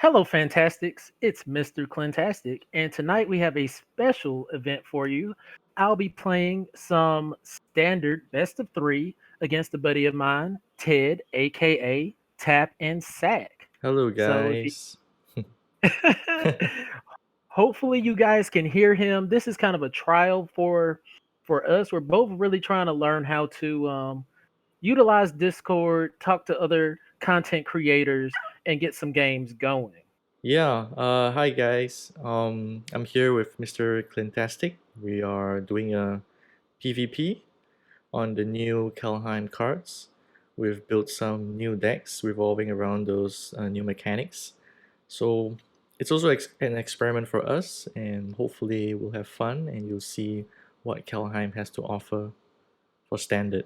Hello, Fantastics. It's Mr. Clintastik, and tonight we have a special event for you. I'll be playing some standard best of three against a buddy of mine, Ted, aka Tap and Sack. Hello, So if you guys. hopefully you guys can hear him. This is kind of a trial for us. We're both really trying to learn how to utilize Discord, talk to other content creators, and get some games going. Yeah, hi, guys. I'm here with Mr. Clintastik. We are doing a PvP on the new Kaldheim cards. We've built some new decks revolving around those new mechanics. So it's also an experiment for us, and hopefully we'll have fun and you'll see what Kaldheim has to offer for standard.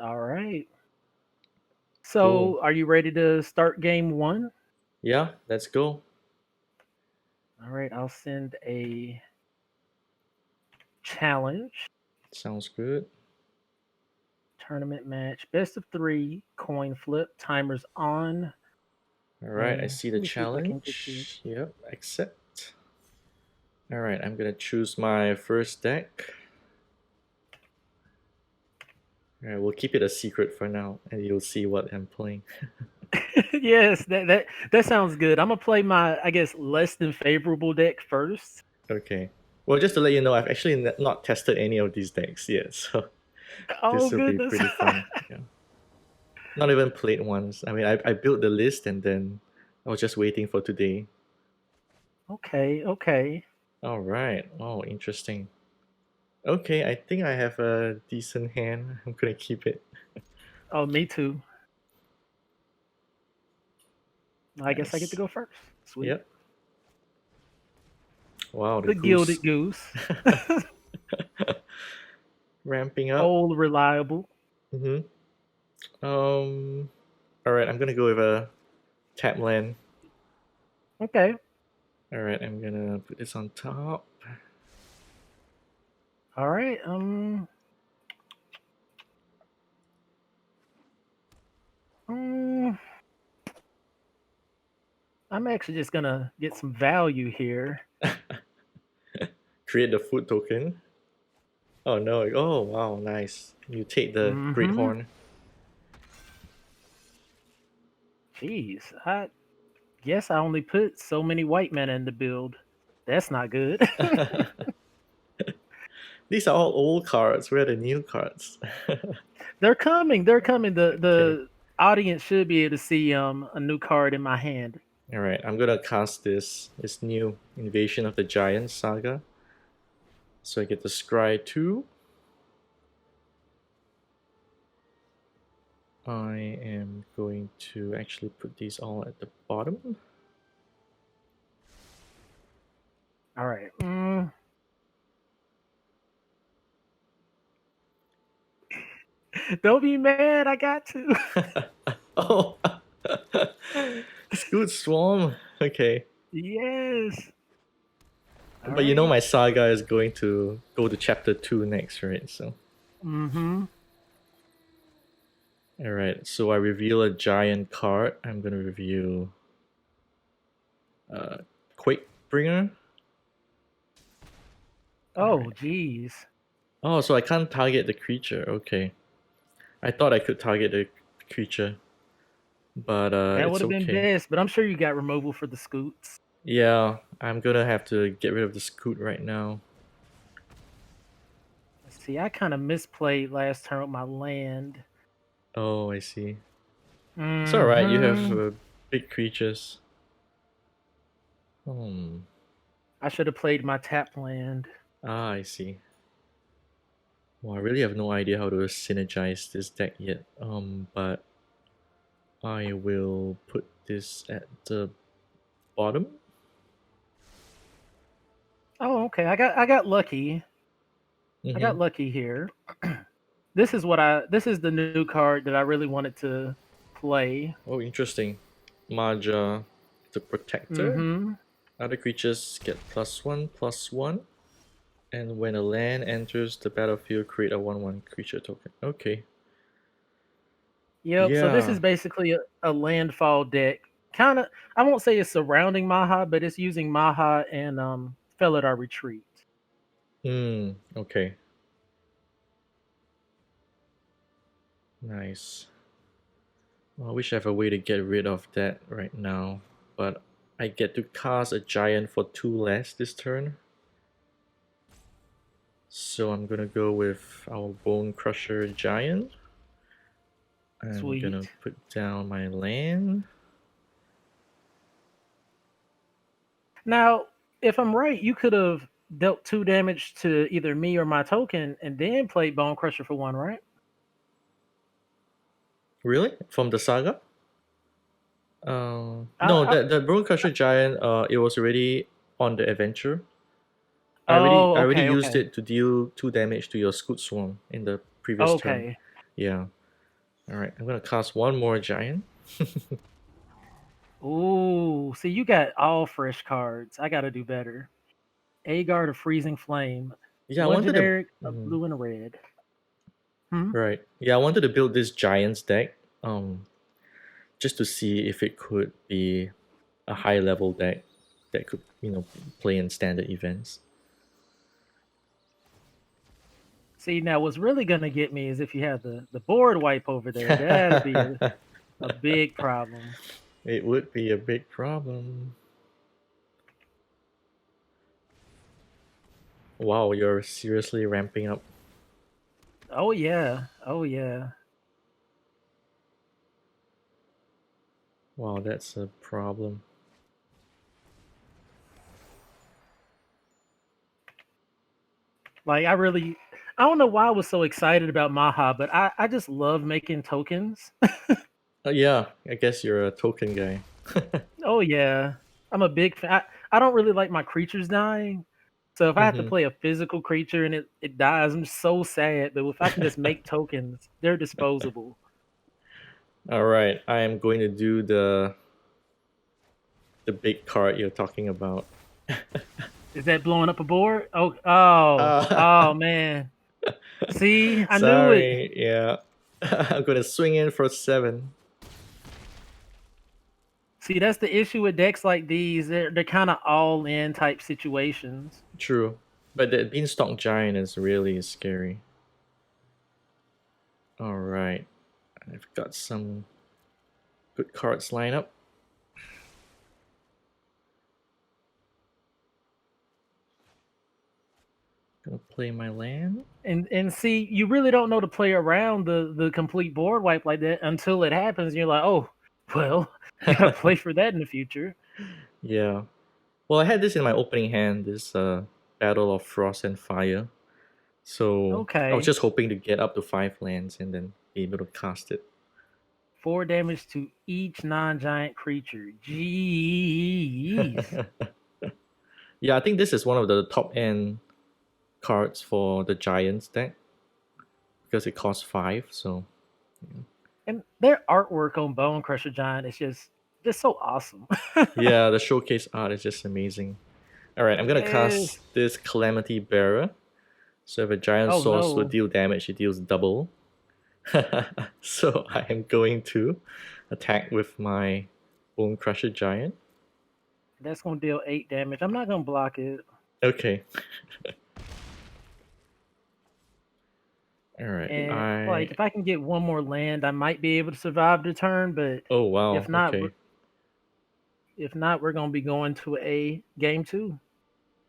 All right. Cool. So, are you ready to start game one? Yeah, let's go. All right, I'll send a challenge Sounds good. tournament match, best of three, coin flip, timers on, All right, I and see the let me see if I can get you. challenge. Yep, accept. All right, I'm gonna choose my first deck. All right, we'll keep it a secret for now, and you'll see what I'm playing. Yes, that sounds good. I'm gonna play my, I guess, less than favorable deck first. Okay. Well, just to let you know, I've actually not tested any of these decks yet, so Oh this will be goodness. pretty fun. Yeah. Not even played once. I mean, I built the list and then I was just waiting for today. Okay, okay. All right. Oh, interesting. Okay, I think I have a decent hand. I'm gonna keep it. Oh, me too. I guess I get to Nice. go first. Sweet. Yep. Wow, the The Gilded goose. Goose. Ramping up. Old reliable. Mm-hmm. All right, I'm gonna go with a tap land. Okay. All right, I'm gonna put this on top. All right. Um, I'm actually just gonna get some value here. Create the food token. Oh no! Oh wow, nice. You take the great Mm-hmm. horn. Jeez, I guess I only put so many white men in the build. That's not good. These are all old cards. Where are the new cards? They're coming. They're coming. The Okay. the audience should be able to see a new card in my hand. All right, I'm gonna cast this new Invasion of the Giants saga. So I get the Scry 2. I am going to actually put these all at the bottom. All right. Don't be mad. I got to. Oh, Scoot Swarm. Okay, Yes. All but you know right. my saga is going to go to chapter 2 next, right? So, Mm-hmm. all right. So I reveal a giant card. I'm gonna reveal uh, Quake Bringer. All Oh, right. geez. Oh, so I can't target the creature. Okay, I thought I could target the creature, but That would it's have been okay. best, but I'm sure you got removal for the scoots. Yeah, I'm gonna have to get rid of the Scoot right now. See, I kind of misplayed last turn with my land. Oh, I see. It's alright, you have Mm-hmm. big creatures. Hmm. I should have played my tap land. Ah, I see. Well, I really have no idea how to synergize this deck yet. But I will put this at the bottom. Oh, okay. I got lucky. I got Mm-hmm. lucky here. This is the new card that I really wanted to play. Oh, interesting. Maja, the Protector. Mm-hmm. Other creatures get +1/+1. And when a land enters the battlefield, create a 1/1 creature token. Okay. Yep. So this is Yeah. basically a landfall deck kind of, I won't say it's surrounding Maha, but it's using Maha and Felidar Retreat. Okay. Nice. Well, I wish I have a way to get rid of that right now, but I get to cast a giant for 2 less this turn. So I'm gonna go with our Bone Crusher Giant. I'm gonna Sweet. put down my land. Now, if I'm right, you could have dealt 2 damage to either me or my token and then played Bone Crusher for 1, right? Really? From the saga? I, No, I, the Bone Crusher Giant, it was already on the adventure. oh, I already okay, used okay, it to deal 2 damage to your Scoot Swarm in the previous turn. okay. Yeah. Alright, I'm gonna cast one more giant. Ooh, see, you got all fresh cards. I got to do better. Agar of Freezing Flame, Yeah, I one wanted to. generic, a Mhm. blue and a red. Hmm? Right. Yeah, I wanted to build this giants deck, just to see if it could be a high level deck that could, play in standard events. See, now what's really going to get me is if you have the board wipe over there. That'll be a big problem. It would be a big problem. Wow, you're seriously ramping up. Oh, yeah. Oh, yeah. Wow, that's a problem. Like, I don't know why I was so excited about Maha, but I just love making tokens. Yeah, I guess you're a token guy. Oh, yeah. I'm a big fan. I don't really like my creatures dying. So if I have to Hmm. play a physical creature and it dies, I'm so sad. But if I can just make tokens, they're disposable. All right, I am going to do the big card you're talking about. Is that blowing up a board? Oh, Uh, man. See, I knew it. Sorry, yeah. I'm gonna swing in for 7. See, that's the issue with decks like these. They're kind of all in type situations. True. But the Beanstalk Giant is really scary. Alright. I've got some good cards lined up. Gonna play my land. And see, you really don't know to play around the complete board wipe like that until it happens. And you're like, oh, well, I gotta play for that in the future. Yeah. Well, I had this in my opening hand, this Battle of Frost and Fire. So I was Okay, just hoping to get up to 5 lands and then be able to cast it. 4 damage to each non-giant creature. Jeez. Yeah, I think this is one of the top end cards for the Giants deck because it costs 5. So And their artwork on Bone Crusher Giant is just so awesome. yeah, the showcase art is just amazing. All right, I'm gonna Eh, cast this Calamity Bearer. So if a giant oh source will no, deal damage, it deals double. So I am going to attack with my Bone Crusher Giant. that's gonna deal 8 damage. I'm not gonna block it. Okay. All right. And like, if I can get one more land, I might be able to survive the turn. But Oh wow. if not, Okay. we're gonna be going to a game 2.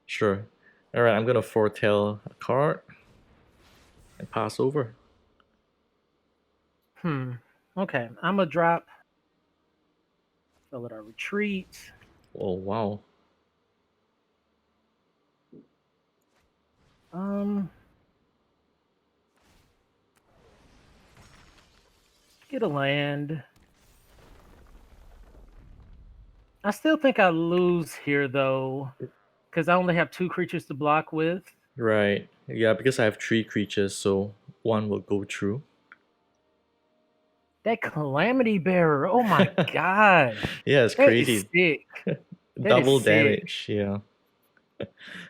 Sure. All right. I'm gonna foretell a card and pass over. Okay, I'm gonna drop. So let our retreat. Oh wow. Um, get a land. I still think I lose here though, because I only have 2 creatures to block with. Right. Yeah, because I have 3 creatures, so one will go through. That Calamity Bearer. Oh my gosh, Yeah, it's that is crazy. sick. That is Double sick. damage. Yeah.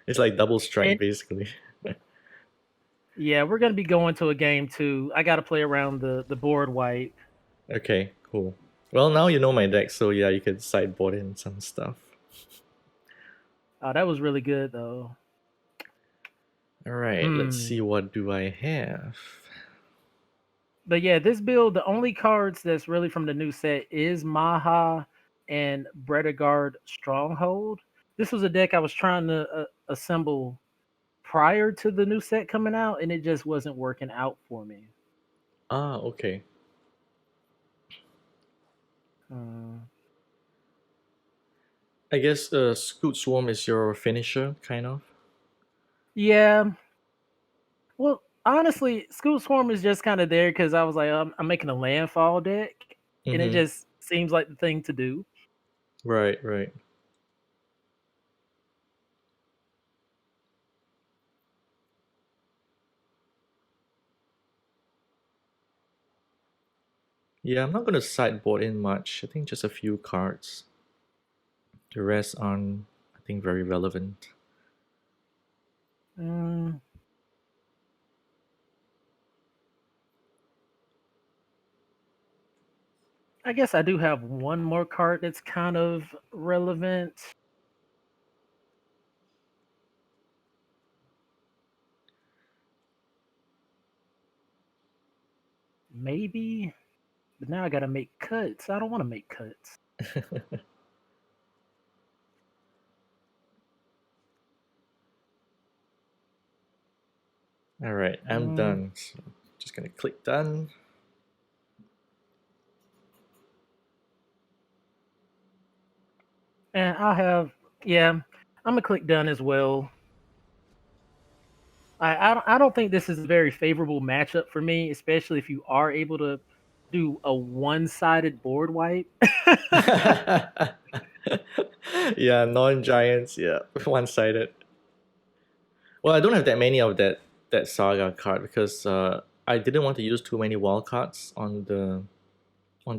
It's like double strike And basically. yeah, we're gonna be going to a game 2. I got to play around the board wipe. Okay, cool. Well, now you know my deck, so yeah, you could sideboard in some stuff. Oh, that was really good though. All right, let's Hmm. see what do I have. But yeah, this build, the only cards that's really from the new set is Maha and Bredegard Stronghold. This was a deck I was trying to assemble prior to the new set coming out, and it just wasn't working out for me. Ah, okay. Hmm. I guess Scoot Swarm is your finisher, kind of. Yeah, well, honestly, School Swarm is just kind of there because I was like, I'm making a landfall deck, and it Mm-hmm. just seems like the thing to do. Right, right. Yeah, I'm not gonna sideboard in much. I think just a few cards. The rest aren't, I think, very relevant. Mm, I guess I do have one more card that's kind of relevant. Maybe, but now I gotta make cuts. I don't want to make cuts. All right, I'm Mm, done. So just gonna click done. and I'll have, yeah, I'm gonna click done as well. I don't think this is a very favorable matchup for me, especially if you are able to do a one-sided board wipe. Yeah, non-giants. Yeah, one-sided. Well, I don't have that many of that saga card because I didn't want to use too many wild cards on the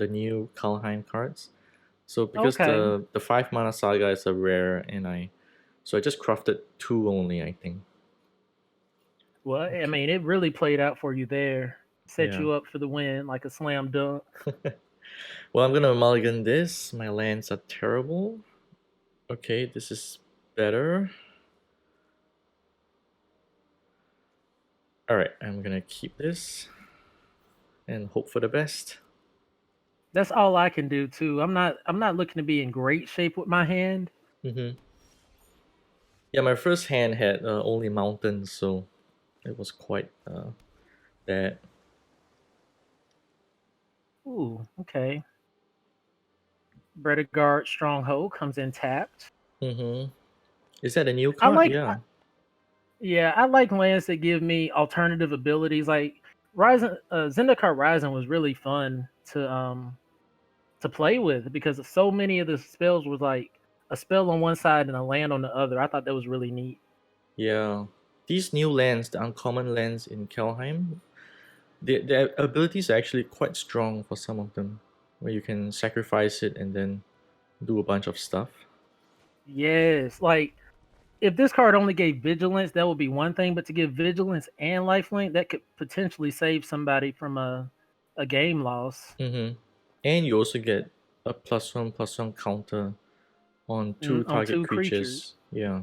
new Kaldheim cards. So because Okay. the 5 mana saga is a rare, and I just crafted two only. I think. Well, I Okay. mean, it really played out for you there. Set Yeah. you up for the win like a slam dunk. Well, I'm gonna mulligan this. My lands are terrible. Okay, this is better. All right, I'm gonna keep this and hope for the best. That's all I can do too. I'm not looking to be in great shape with my hand. Mm-hmm. Yeah, my first hand had only mountains, so it was quite bad. Ooh, okay. Bredegard Stronghold comes in tapped. Mm-hmm. Is that a new I card? like Yeah. Yeah, I like lands that give me alternative abilities. Like Ryzen, Zendikar Rising was really fun to play with because so many of the spells was like a spell on one side and a land on the other. I thought that was really neat. Yeah. These new lands, the uncommon lands in Kaldheim, their abilities are actually quite strong for some of them, where you can sacrifice it and then do a bunch of stuff. Yes, like if this card only gave vigilance, that would be one thing, but to give vigilance and lifelink, that could potentially save somebody from a game loss. Mm-hmm. And you also get a +1/+1 counter on two On target two creatures. creatures. Yeah.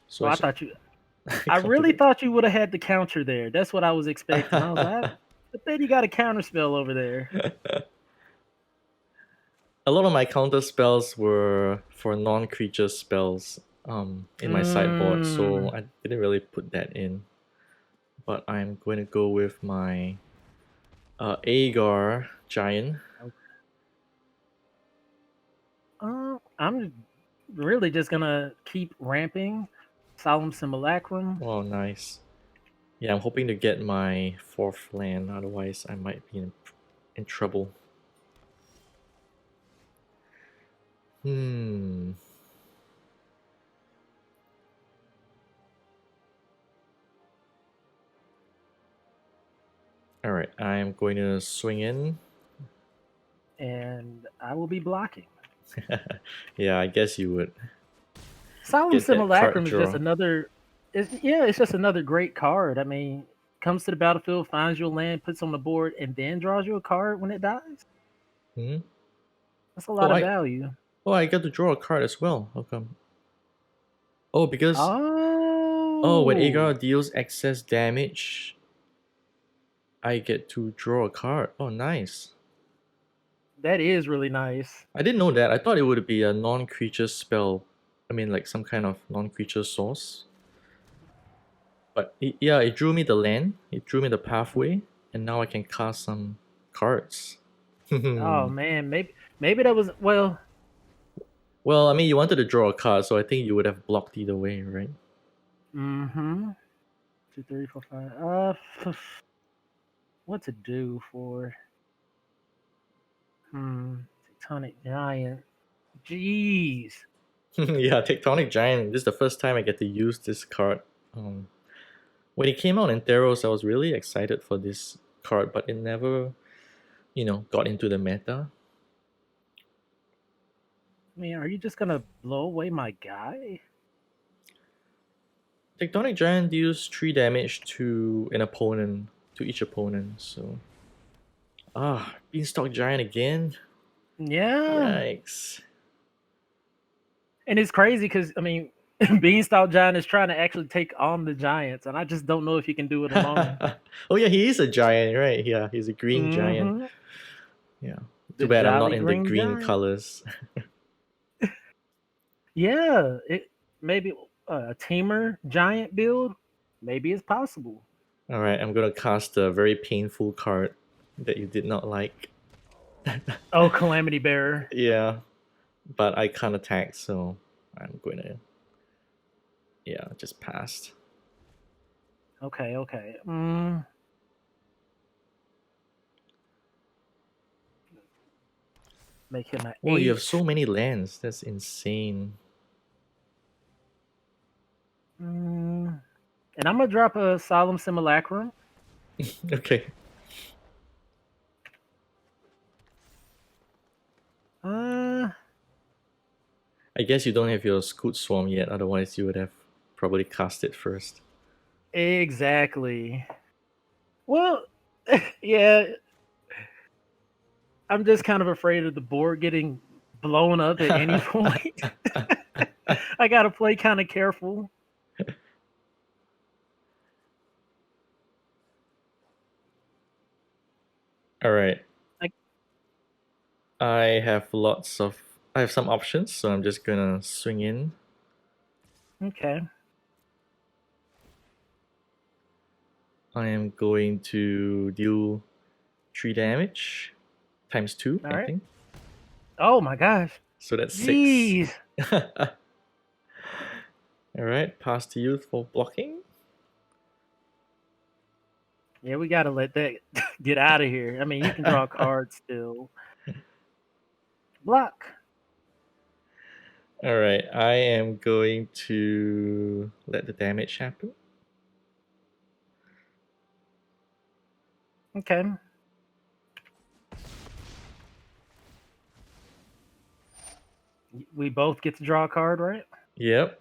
So Oh, I I should thought you I really cultivate. thought you would have had the counter there. That's what I was expecting. I was like, I bet you got a counter spell over there. A lot of my counter spells were for non-creature spells in my sideboard, so Mm, I didn't really put that in. But I'm going to go with my Agar Giant. I'm really just gonna keep ramping. Solemn Simulacrum. Oh, nice. Yeah, I'm hoping to get my fourth land, otherwise I might be in trouble. Hmm. Alright, I'm going to swing in. And I will be blocking. Yeah, I guess you would Solemn get that card Simulacrum is just draw. another. It's just another great card. I mean, comes to the battlefield, finds your land, puts on the board, and then draws you a card when it dies. Hmm. That's a Oh, lot of value. I got to draw a card as well. How come? Oh, because when Agar Oh, deals excess damage, I get to draw a card. Oh, nice. that is really nice. I didn't know that. I thought it would be a non-creature spell. I mean, like some kind of non-creature source. But yeah, it drew me the land. It drew me the pathway, and now I can cast some cards. Oh man, maybe that was well. Well, I mean, you wanted to draw a card, so I think you would have blocked either way, right? Mm-hmm. 2, 3, 4, 5. What to do for tectonic giant? Jeez. Yeah, Tectonic Giant. This is the first time I get to use this card. Um, when it came out in Theros, I was really excited for this card, but it never, got into the meta. I mean, are you just gonna blow away my guy? Tectonic Giant deals 3 damage to an opponent, to each opponent. So, Beanstalk Giant again. Yeah, Yikes. and it's crazy because I mean, Beanstalk Giant is trying to actually take on the Giants, and I just don't know if he can do it alone. Oh yeah, he is a giant, right? Yeah, he's a green giant. Mm-hmm. Yeah. Too The bad I'm not Jolly in the Green green Giant. colors. Yeah, it maybe a Tamer Giant build. Maybe it's possible. All right, I'm gonna cast a very painful card that you did not like. Oh, Calamity Bearer. Yeah, but I can't attack, so I'm gonna, just passed. Okay, okay. Make him an Well, you have 8. so many lands. That's insane. And I'm gonna drop a Solemn Simulacrum. Okay. Uh, I guess you don't have your Scoot Swarm yet, otherwise you would have probably cast it first. exactly. Well, yeah. I'm just kind of afraid of the board getting blown up at any point. I gotta play kind of careful. All right. Like, I have some options, so I'm just gonna swing in. okay, I am going to deal 3 damage times 2, all I right. think. Oh my gosh. So that's 6. Jeez. All right, pass to you for blocking. Yeah, we gotta let that get out of here. I mean, you can draw cards still. Block. All right, I am going to let the damage happen. Okay. We both get to draw a card, right? Yep.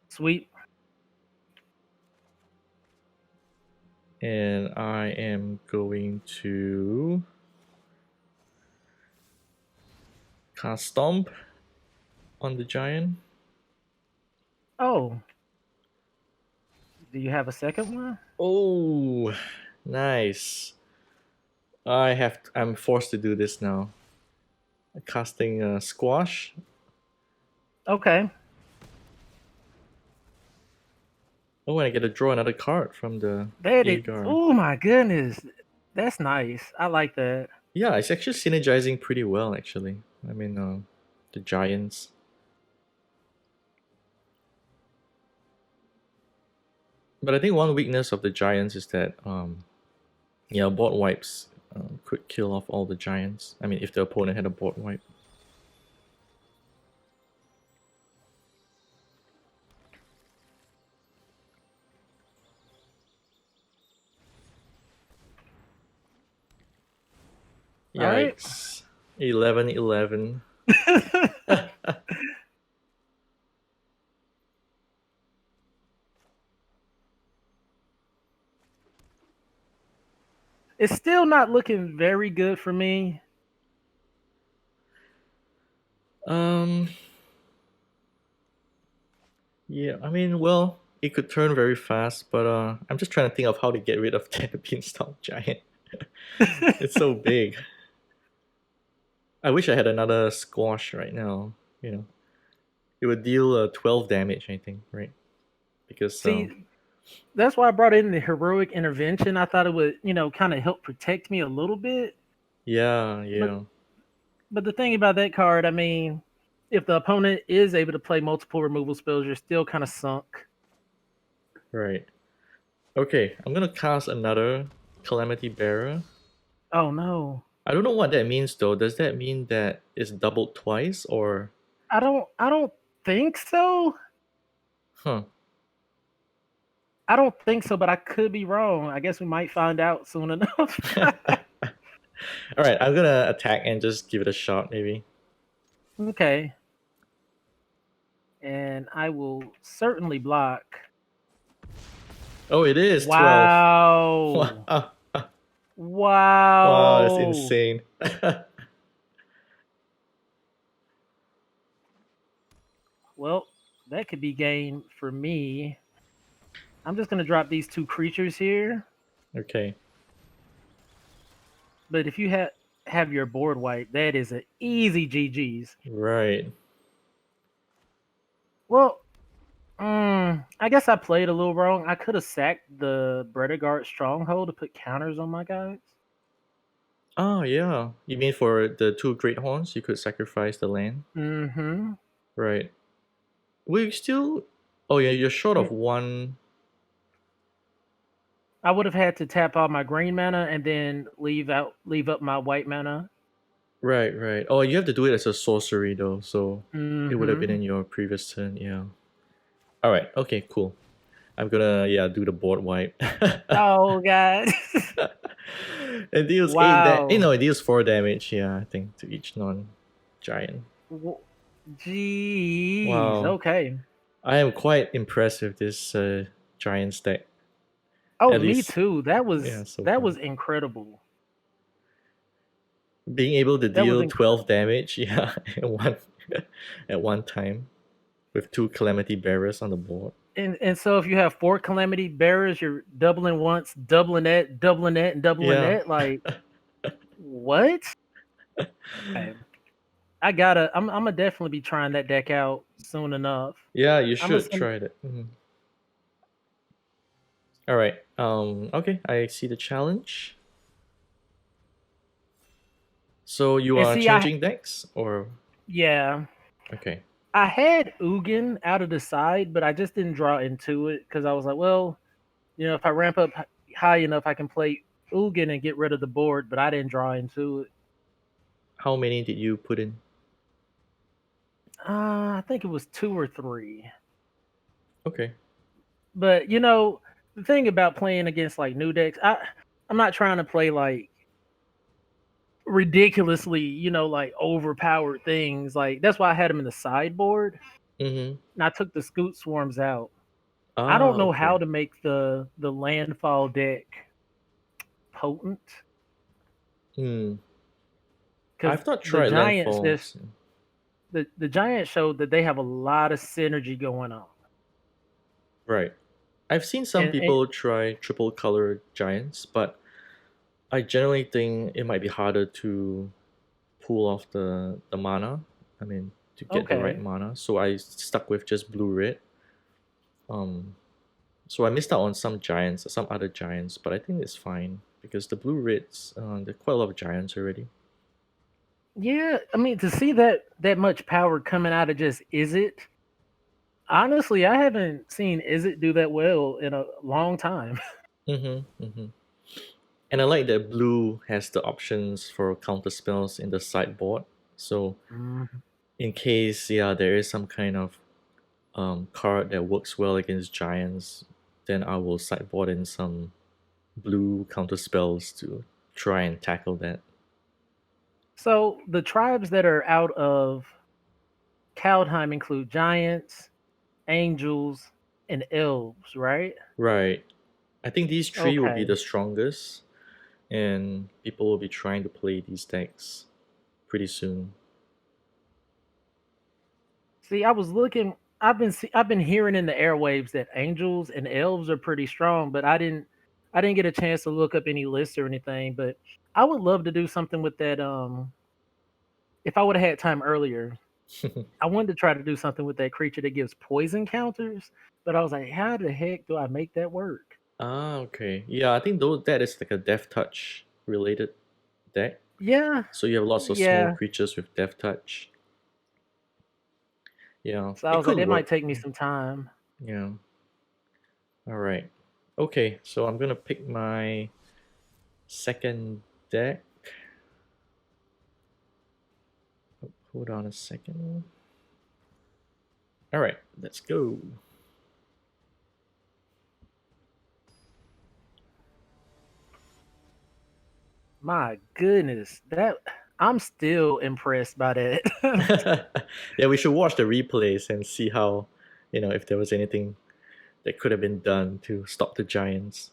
Sweet. And I am going to cast Stomp on the giant. Oh. Do you have a second one? Oh, nice. I'm forced to do this now. Casting Squash. Okay. Oh, and I get to draw another card from the That is. Agar. Oh my goodness. That's nice. I like that. Yeah, it's actually synergizing pretty well, actually. I mean, the giants. But I think one weakness of the giants is that, board wipes could kill off all the giants. I mean, if the opponent had a board wipe. All right. Yikes. 11-11. It's still not looking very good for me. Um, yeah, I mean, well, it could turn very fast, but I'm just trying to think of how to get rid of that beanstalk giant. It's so big. I wish I had another squash right now. You know, it would deal 12 damage, I think, right? Because See, that's why I brought in the heroic intervention. I thought it would, kind of help protect me a little bit. yeah, But yeah, but the thing about that card, I mean, if the opponent is able to play multiple removal spells, you're still kind of sunk. right. Okay, I'm gonna cast another Calamity Bearer. Oh no. I don't know what that means though. Does that mean that it's doubled twice or I don't think so. huh? I don't think so, but I could be wrong. I guess we might find out soon enough. All right, I'm gonna attack and just give it a shot, maybe. Okay. And I will certainly block. Oh, it is 12. Wow. Wow, wow, that's Wow. insane. Well, that could be game for me. I'm just gonna drop these two creatures here. Okay, But if you have your board wipe, that is an easy GG's. right. Well, I guess I played a little wrong. I could have sacked the Bredegard Stronghold to put counters on my guys. Oh, yeah. You mean for the two great horns, you could sacrifice the land? Mm-hmm. Right. We still. Oh, yeah, you're short of Yeah. one. I would have had to tap out my green mana and then leave up my white mana. Right, right. Oh, you have to do it as a sorcery, though, so it would have been Mm-hmm. in your previous turn, yeah. Alright, okay, cool. I'm gonna, yeah, do the board wipe. Oh god. It deals 8 Wow. no, it deals 4 damage, yeah, I think, to each non-giant. Jeez. Wow. Okay. I am quite impressed with this giant stack. Oh, At me least, too. That yeah, was so that far. was incredible. Being able to That was deal 12 incredible. damage, yeah, at one time with two Calamity Bearers on the board. And so if you have four calamity bearers, you're doubling once, doubling that, and doubling Yeah. that. Like what? Okay. I'm gonna definitely be trying that deck out soon enough. Yeah, you I'm gonna should send try it. All right. Okay, I see the challenge. So you and are see I changing decks or yeah. okay. I had Ugin out of the side, but I just didn't draw into it because I was like, well, if I ramp up high enough, I can play Ugin and get rid of the board, but I didn't draw into it. How many did you put in? I think it was two or three. Okay. But the thing about playing against like new decks, I'm not trying to play like ridiculously, like overpowered things. Like that's why I had them in the sideboard, Mm-hmm. and I took the Scoot Swarms out. I Ah, don't know how okay. to make the landfall deck potent Hmm. because I've not the tried giants just landfalls. the giants showed that they have a lot of synergy going on, Right. I've seen some and people try triple color giants, but I generally think it might be harder to pull off the mana. I mean, to get the right okay, mana. So I stuck with just blue red. Um, so I missed out on some giants, some other giants, but I think it's fine because the blue reds, there are quite a lot of giants already. yeah. I mean, to see that much power coming out of just is it. Honestly, I haven't seen Is It do that well in a long time. Mm-hmm. And I like that blue has the options for counter spells in the sideboard. So Mhm. in case there is some kind of card that works well against giants, then I will sideboard in some blue counter spells to try and tackle that. So the tribes that are out of Kaldheim include giants, angels, and elves, right? Right. I think these three will be Okay. the strongest, and people will be trying to play these decks pretty soon. See, I was looking. I've been hearing in the airwaves that angels and elves are pretty strong, but I didn't get a chance to look up any lists or anything. But I would love to do something with that. If I would have had time earlier, I wanted to try to do something with that creature that gives poison counters. But I was like, how the heck do I make that work? Ah, okay. Yeah, I think though that is like a Death Touch related deck. Yeah, So you have lots of small yeah. creatures with Death Touch. Yeah, So I it was like, could that might work. take me some time. Yeah. All right. Okay, so I'm gonna pick my second deck. Hold on a second. All right, let's go. My goodness, that I'm still impressed by that. Yeah, we should watch the replays and see how, if there was anything that could have been done to stop the Giants.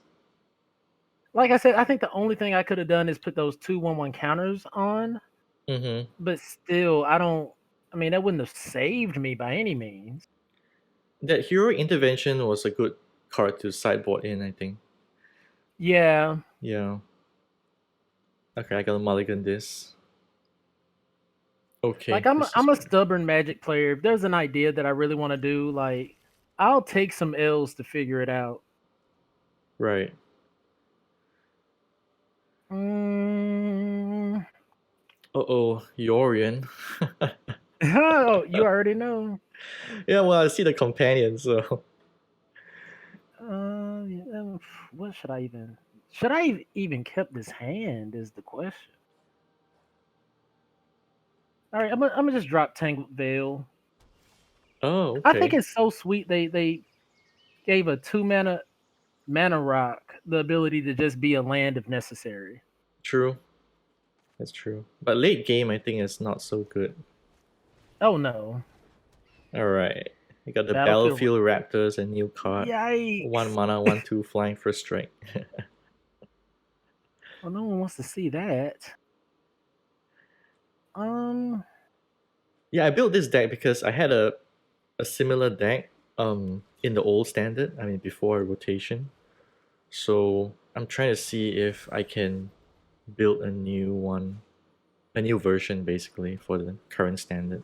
Like I said, I think the only thing I could have done is put those 2/1/1 counters on, Mm-hmm. but still, I don't. I mean, that wouldn't have saved me by any means. That hero intervention was a good card to sideboard in, I think. Yeah, Yeah. Okay, I gotta mulligan this. like Okay, this is I'm a good. stubborn Magic player. If there's an idea that I really want to do, like I'll take some L's to figure it out. Right. Mm. Uh-oh, Yorion. Oh, you already know. Yeah, well, I see the companion, so Yeah, what should I even? Should I even kept this hand? Is the question. All right, I'm gonna just drop Tangled Veil. oh, I think okay. it's so sweet they gave a 2 mana rock the ability to just be a land if necessary. True. That's true. But late game, I think is not so good. Oh no, All right. I got the Battlefield. Battlefield Raptors, a new card. One Yikes! mana, 1/2 flying first strike. Well, no one wants to see that. Um, Yeah, I built this deck because I had a similar deck in the old standard, I mean before rotation. So I'm trying to see if I can build a new one, a new version basically for the current standard.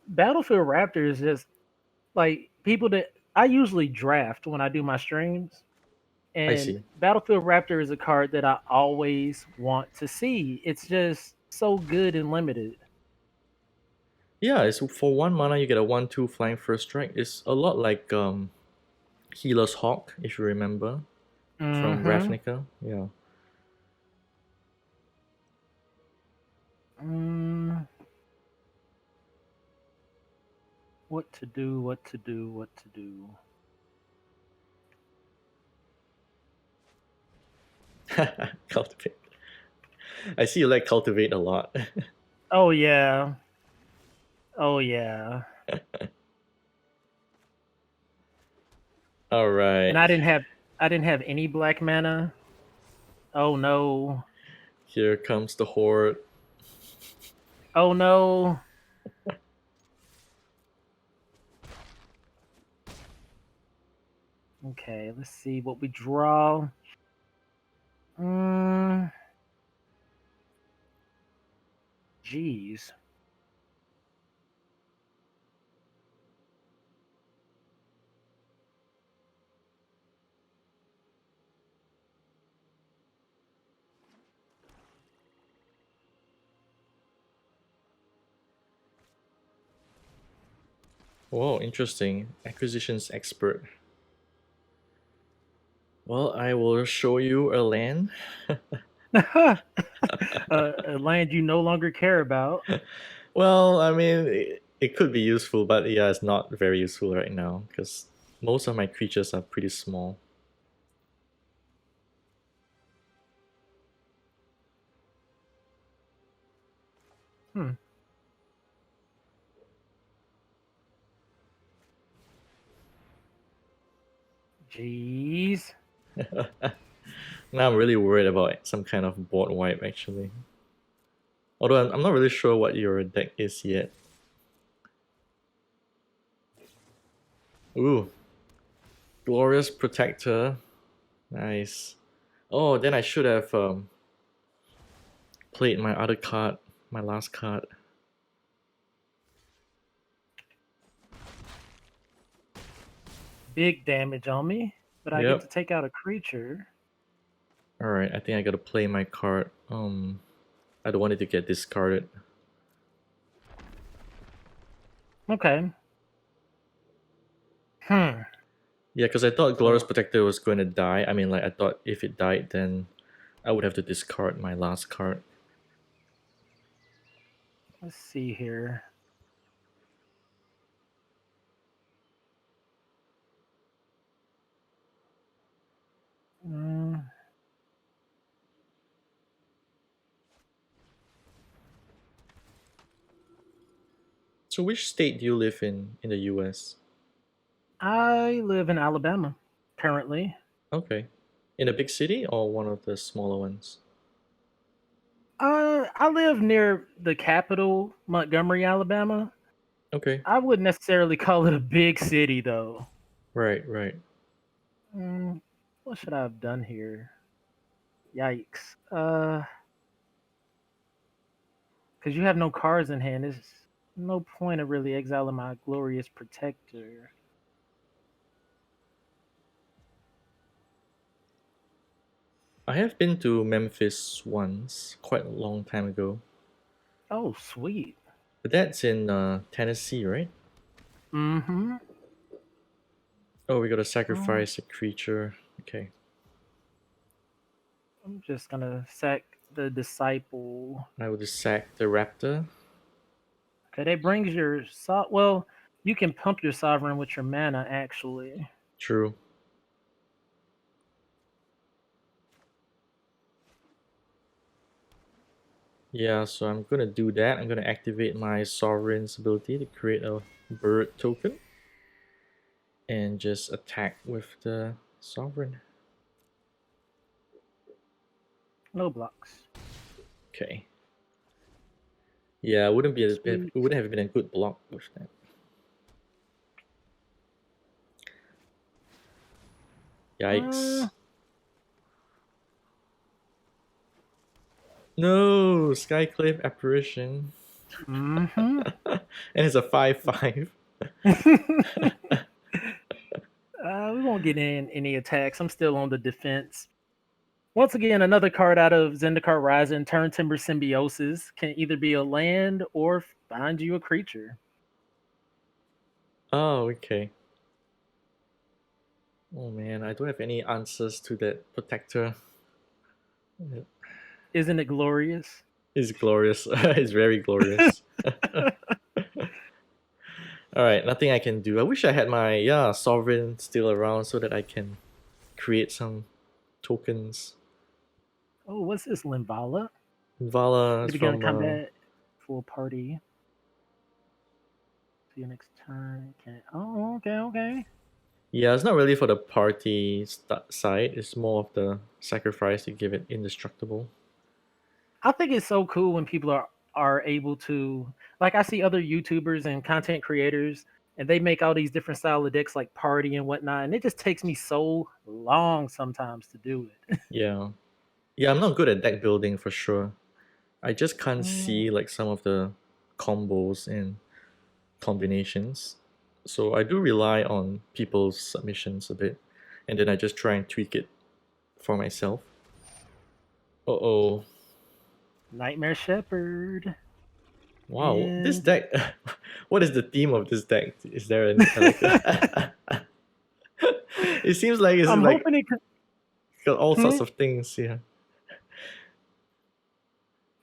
Battlefield Raptor is just like people that I usually draft when I do my streams. I And see. Battlefield Raptor is a card that I always want to see. It's just so good and limited. Yeah, it's for 1 mana you get a 1/2 flying first strike. It's a lot like Healer's Hawk, if you remember, from Mm-hmm. Ravnica. Yeah. Mm, what to do? What to do? What to do? Cultivate. I see you like cultivate a lot. Oh yeah. Oh yeah. All And right. I didn't have any black mana. Oh no. Here comes the horde. Oh no. Okay, let's see what we draw. Mm, Jeez. Whoa, interesting. Acquisitions expert. Well, I will show you a land. A land you no longer care about. Well, I mean, it could be useful, but yeah, it's not very useful right now because most of my creatures are pretty small. Hmm. Jeez. Now I'm really worried about some kind of board wipe actually. Although I'm not really sure what your deck is yet. Ooh, Glorious Protector. Nice. Oh, then I should have played my other card, my last card. Big damage on me, but I get to Yep. take out a creature. All right, I think I gotta play my card. I don't want it to get discarded. Okay. Hmm. Yeah, because I thought Glorious So Protector was going to die. I mean, like, I thought if it died, then I would have to discard my last card. let's see here. Mm, So, which state do you live in the US? I live in Alabama currently. Okay. In a big city or one of the smaller ones? I live near the capital, Montgomery, Alabama. Okay. I wouldn't necessarily call it a big city, though. Right, right. Mm, what should I have done here? Yikes. Because you have no cards in hand. There's no point of really exiling my glorious protector. I have been to Memphis once, quite a long time ago. Oh, sweet. But that's in Tennessee, right? Mm-hmm. Oh, we gotta Oh, sacrifice a creature. Okay. I'm just gonna sack the disciple. I will just sack the raptor. Okay, that brings your well, you can pump your sovereign with your mana actually. True. Yeah, so I'm gonna do that. I'm gonna activate my sovereign's ability to create a bird token and just attack with the sovereign. No blocks. Okay. Yeah, it Sweet. wouldn't have been a good block with that. Uh, Yikes. No, Skyclave Apparition. mm-hmm. And it's a 5/5. We won't get in any attacks. I'm still on the defense. Once again, another card out of Zendikar Rising, Turn Timber Symbiosis, can either be a land or find you a creature. Oh, okay. Oh man, I don't have any answers to that protector. Isn't it glorious? It's glorious. It's very glorious. Alright, nothing I can do. I wish I had my sovereign still around so that I can create some tokens. Oh, what's this, Limbala? Vala You is begin from combat full party. See you next turn. Okay. Oh, okay, okay. yeah, it's not really for the party side. It's more of the sacrifice to give it indestructible. I think it's so cool when people are able to, like, I see other YouTubers and content creators and they make all these different style of decks like party and whatnot, and it just takes me so long sometimes to do it. Yeah, yeah. I'm not good at deck building for sure. I just can't Mm, see like some of the combos and combinations. So I do rely on people's submissions a bit, and then I just try and tweak it for myself. Uh oh. Nightmare Shepherd. Wow, this And deck. What is the theme of this deck? Is there an like? It seems like it's I'm like hoping it could, got all sorts hmm, of things. Yeah.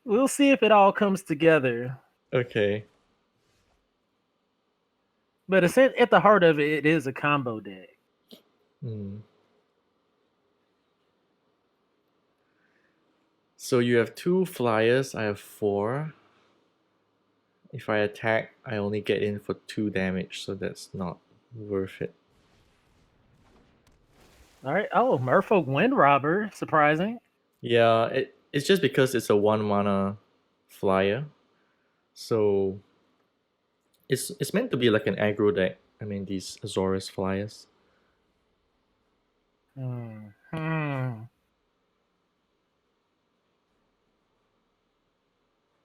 we'll see if it all comes together. Okay. But it's at the heart of it, it is a combo deck. Hmm. So you have two flyers. I have four. If I attack, I only get in for 2 damage, so that's not worth it. All right. Oh, Merfolk Wind Robber. Surprising. Yeah, it's just because it's a 1 mana flyer. So it's meant to be like an aggro deck, I mean, these Azorus flyers. Hmm.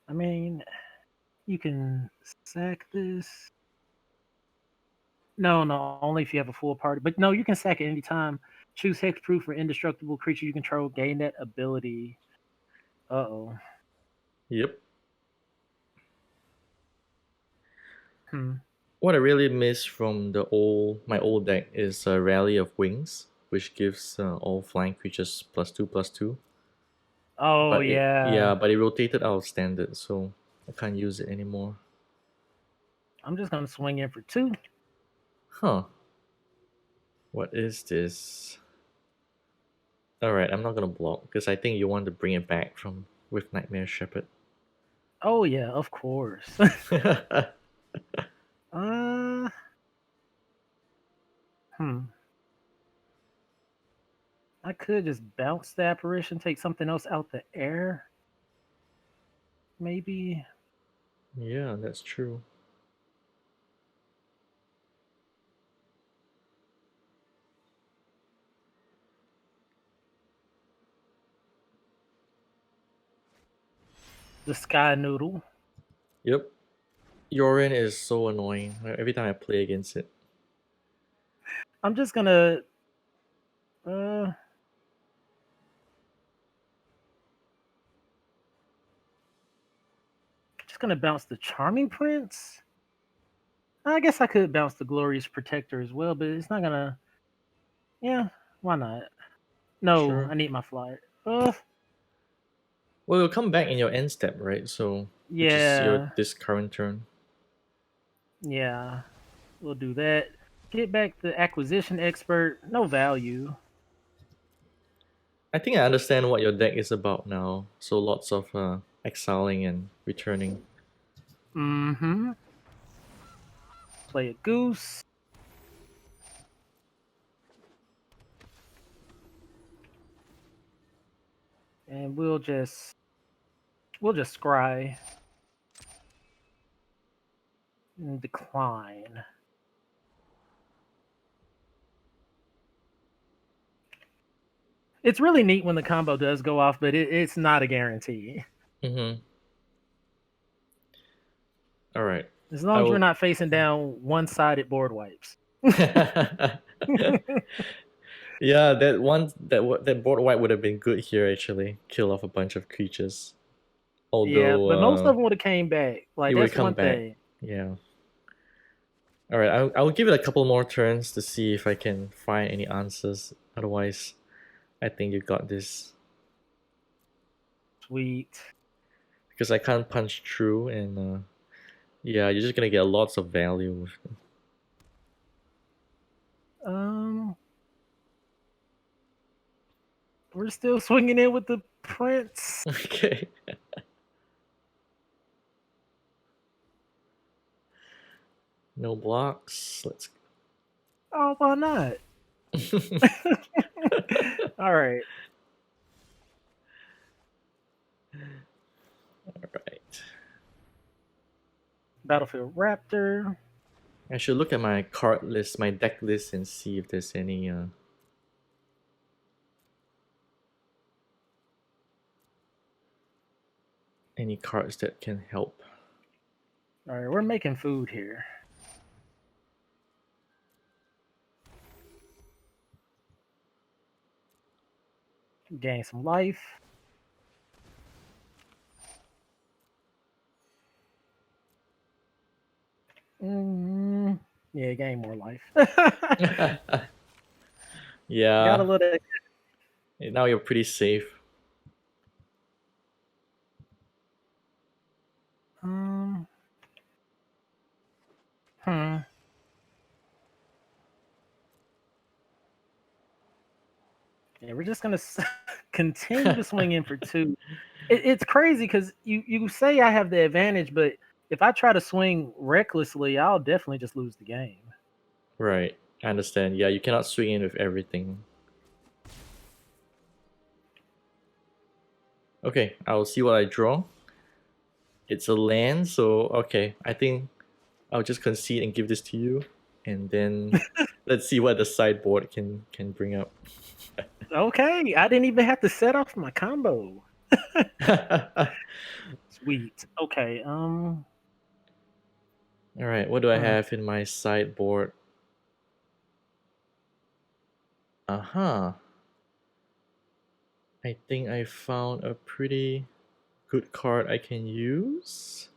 I mean, you can sack this. No, only if you have a full party. But no, you can sack it anytime. Choose hexproof or indestructible creature you control. Gain that ability. Uh-oh. Yep. Hmm. What I really miss from my old deck is a Rally of Wings, which gives all flying creatures +2/+2. Oh yeah. But it rotated out of standard, so I can't use it anymore. I'm just gonna swing in for 2. Huh. What is this? Alright, I'm not gonna block because I think you want to bring it back from with Nightmare Shepherd. Oh yeah, of course. uh hmm. I could just bounce the apparition, take something else out the air. Maybe. Yeah, that's true. The Sky Noodle. Yep. Yorion is so annoying every time I play against it. I'm uh just gonna bounce the Charming Prince. I guess I could bounce the Glorious Protector as well, but it's not gonna. Yeah, why not? No, Sure. I need my flyer. Well, it'll come back in your end step, right? So, which is your Yeah, this current turn. yeah, we'll do that. Get back the Acquisition Expert. No value. I think I understand what your deck is about now. So lots of exiling and returning. Mm-hmm. Play a Goose. And we'll just scry and decline. It's really neat when the combo does go off, but it's not a guarantee. Mm-hmm. All right. As I long as we're will. not facing down one-sided board wipes. Yeah, that board white would have been good here actually. Kill off a bunch of creatures. Yeah, Although but most of them would have came back. it Like would that's come one back. thing. Yeah. All right. I'll give it a couple more turns to see if I can find any answers. Otherwise, I think you got this Sweet. because I can't punch through and yeah, you're just gonna get lots of value. Um, we're still swinging in with the prince. Okay. No blocks. Let's. Oh, why not? All right. Right. Battlefield Raptor. I should look at my card list, my deck list, and see if there's any cards that can help. All right, we're making food here. Gain some life. Mm, yeah, gain more life. Got a Yeah. little. Now you're pretty safe. Um, hmm. Yeah, we're just gonna continue to swing in for 2. It's crazy because you say I have the advantage, but if I try to swing recklessly, I'll definitely just lose the game. Right. I understand. Yeah, you cannot swing in with everything. Okay, I'll see what I draw. It's a land, so okay. I think I'll just concede and give this to you. and then let's see what the sideboard can bring up. Okay, I didn't even have to set off my combo. Sweet. Okay. All right, what do I hmm. have in my sideboard? Uh-huh. I think I found a pretty good card I can use.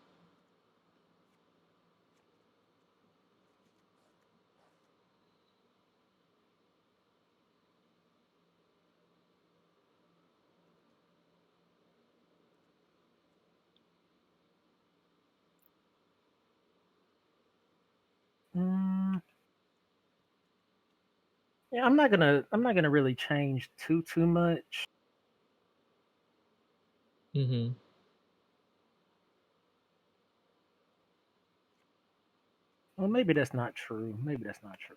Mm, yeah, I'm not gonna really change too much. Mm-hmm. Well, maybe that's not true. Maybe that's not true.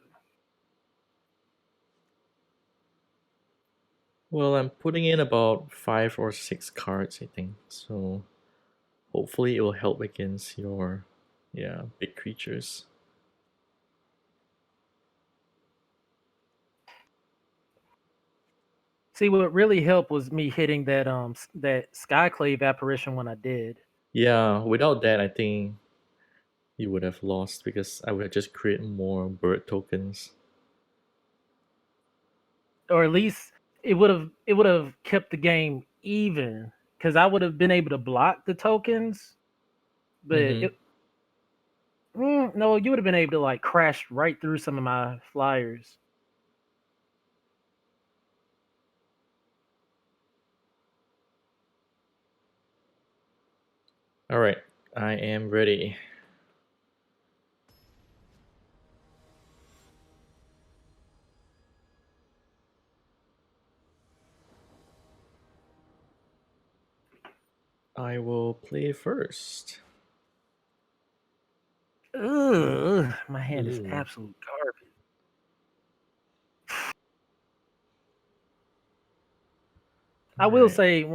Well, I'm putting in about 5 or 6 cards, I think. So hopefully it will help against your, yeah, big creatures. See, what really helped was me hitting that Skyclave apparition when I did, Yeah, without that, I think you would have lost because I would have just create more bird tokens. or at least it would have kept the game even because I would have been able to block the tokens, but Mm-hmm. no, you would have been able to like crash right through some of my flyers. All right, I am ready. I will play first. Ugh, my hand is Ooh. absolute garbage. I All will right. say,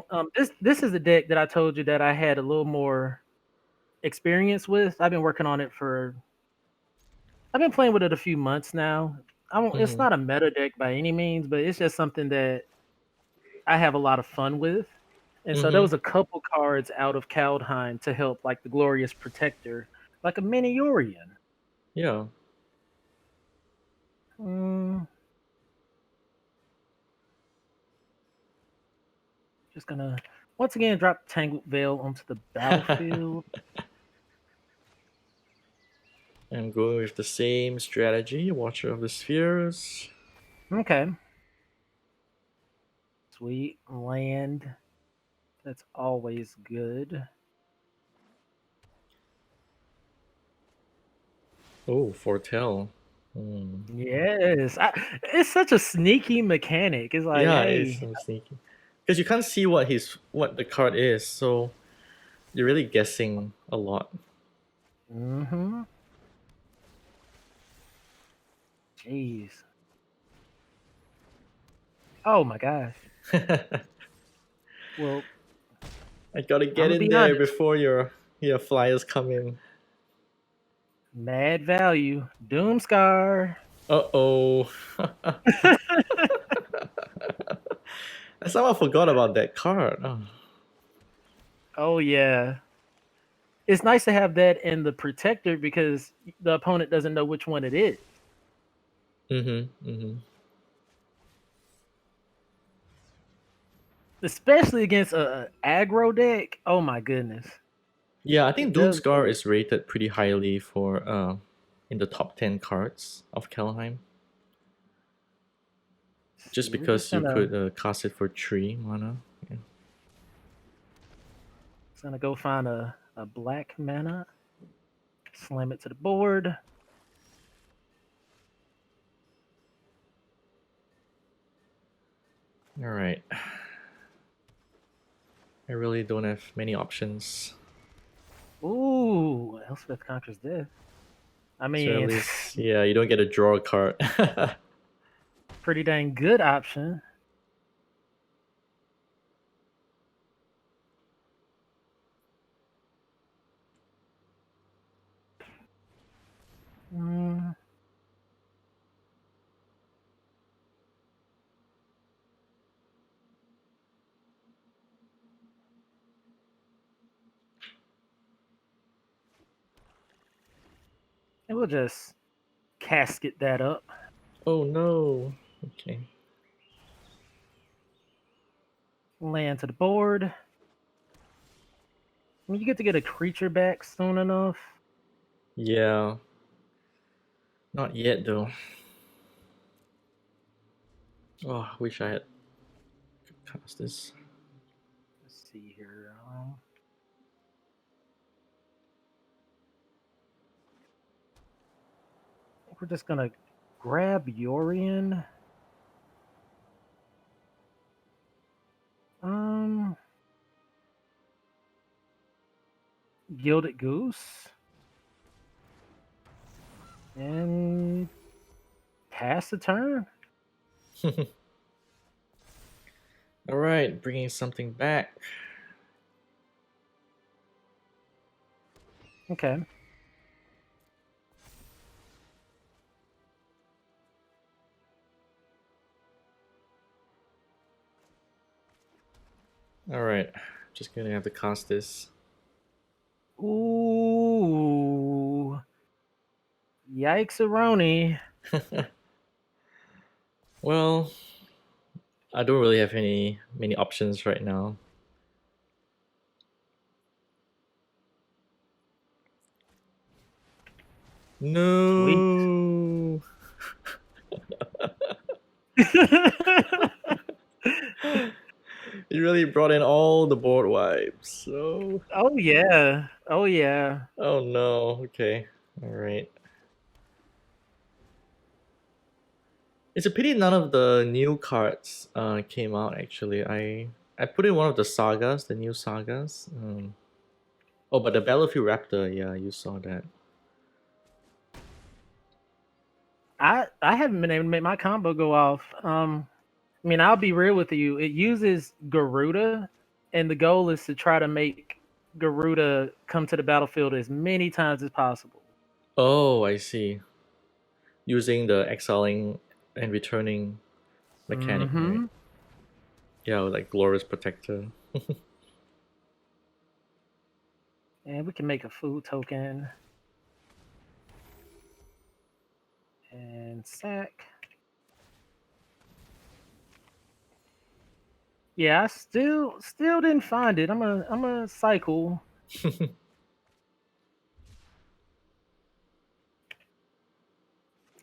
this is a deck that I told you that I had a little more experience with. I've been working on it for. I've been playing with it a few months now. I won't, it's Mm-hmm. not a meta deck by any means, but it's just something that I have a lot of fun with. And so there Mm-hmm. was a couple cards out of Kaldheim to help, like the Glorious Protector, like a mini Yorion. Yeah. Mm, just gonna once again drop Tangled Veil onto the battlefield. I'm going with the same strategy, Watcher of the Spheres. Okay, sweet land. That's always good. Oh, Foretell. Hmm. Yes, it's such a sneaky mechanic. It's like, Yeah, it's hey, some sneaky. Because you can't see what the card is, so you're really guessing a lot. mm-hmm. Jeez. Oh my gosh. I Well, gotta I'm get gonna in be there honest. before your flyers come in. Mad value. Doomscar. Uh-oh. I somehow forgot about that card. Oh. Oh yeah. It's nice to have that in the protector because the opponent doesn't know which one it is. Mm-hmm. Mm-hmm. Especially against a aggro deck. Oh my goodness. Yeah, I think It does Doomscar work. is rated pretty highly for in the top 10 cards of Kaldheim. Let's Just see, we're just because you gonna could cast it for 3 mana. Yeah. just gonna go find a black mana, slam it to the board. All right. I really don't have many options. Ooh, Elspeth conquers death. I So at mean, least, yeah, you don't get to draw a card. pretty dang good option. Mm, we'll just casket that up. Oh no. Okay. Land to the board. I mean, you get to get a creature back soon enough. Yeah. Not yet though. Oh, I wish I had cast this. Let's see here. I think we're just gonna grab Yorion. Um, Gilded Goose, and pass the turn. All right, bringing something back. Okay. All right, just gonna have to cast this. Ooh. Yikes-a-roni. Well, I don't really have many options right now. Sweet. No. You really brought in all the board wipes. So, Oh yeah. Oh yeah. oh no. Okay. All right. It's a pity none of the new cards came out. Actually, I put in one of the sagas, the new sagas. Oh, but the Battlefield Raptor. Yeah, you saw that. I haven't been able to make my combo go off. I mean, I'll be real with you. It uses Garuda, and the goal is to try to make Garuda come to the battlefield as many times as possible. Oh, I see. Using the exiling and returning mechanic, right? Mm-hmm. Yeah, like Glorious Protector. And we can make a food token and sack. Yeah, I still didn't find it. I'm a cycle.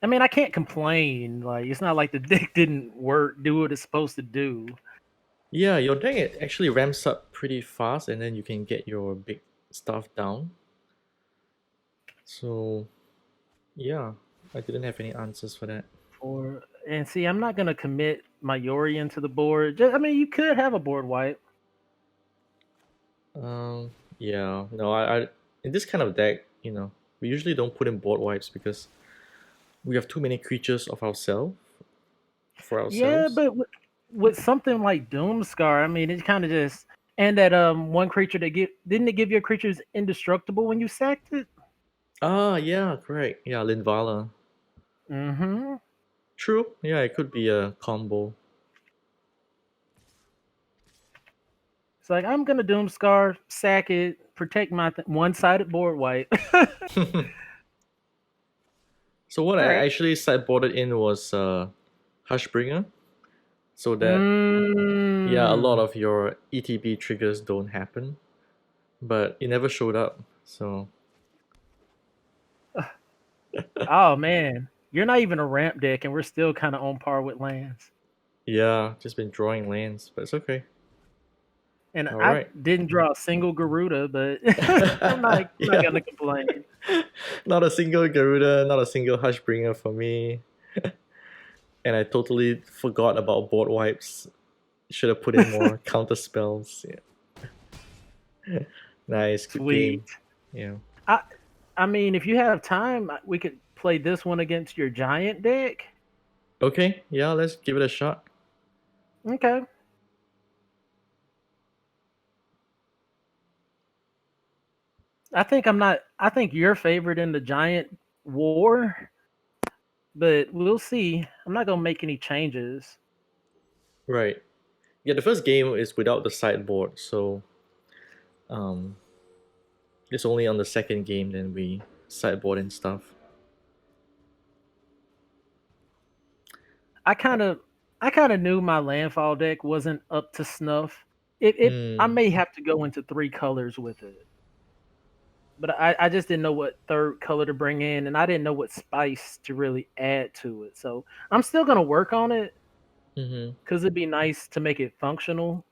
I mean, I can't complain. Like it's not like the deck didn't work, do what it's supposed to do. Yeah, your deck actually ramps up pretty fast, and then you can get your big stuff down. So yeah, I didn't have any answers for that. For and see, I'm not gonna commit my Yorion to the board. I mean, you could have a board wipe. Um, yeah, no, I in this kind of deck, we usually don't put in board wipes because we have too many creatures of ourselves for Yeah, ourselves. but with something like Doomscar, I mean, it kind of just and that one creature that didn't it give your creatures indestructible when you sacked it? Ah, yeah, correct. Yeah, Linvala. Mm-hmm. True. Yeah, it could be a combo. It's like I'm gonna Doomscar, sack it, protect my one-sided board wipe. So what All I right. actually sideboarded in was Hushbringer, so that yeah, a lot Mm. of your ETB triggers don't happen, but it never showed up. So Oh man, you're not even a ramp deck, and we're still kind of on par with lands. yeah, just been drawing lands, but it's okay. And All I right. didn't draw a single Garuda, but I'm not Yeah, gonna complain. not a single Garuda, not a single Hushbringer for me, and I totally forgot about board wipes. Should have put in more counter spells. Yeah. Nice, good Sweet. game. Yeah. I I mean, if you have time, we could play this one against your giant deck. Okay, yeah, let's give it a shot. Okay. I think I'm not. I think you're favored in the giant war, but we'll see. I'm not gonna make any changes. Right. Yeah, the first game is without the sideboard, so um, it's only on the second game then we sideboard and stuff. I kind of I kind of knew my landfall deck wasn't up to snuff. I Hmm. may have to go into 3 colors with it. But I just didn't know what third color to bring in, and I didn't know what spice to really add to it. So I'm still gonna work on it Mm-hmm. because it'd be nice to make it functional.